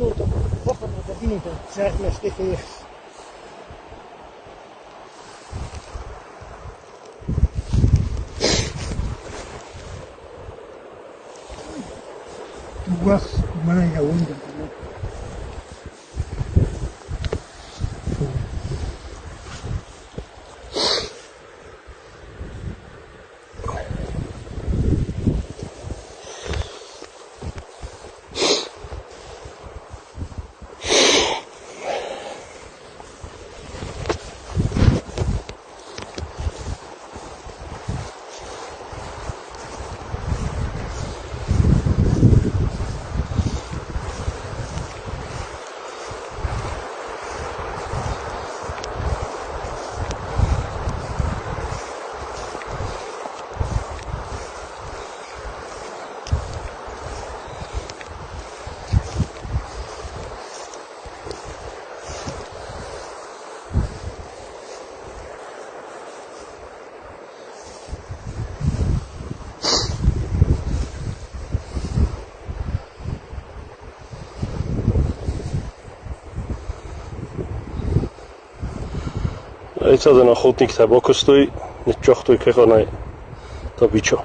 minuto, poco minuto, certo, sticky. Was mana ya window. Это на охотник табаку стоит, ничего кто кеханай, то бичо.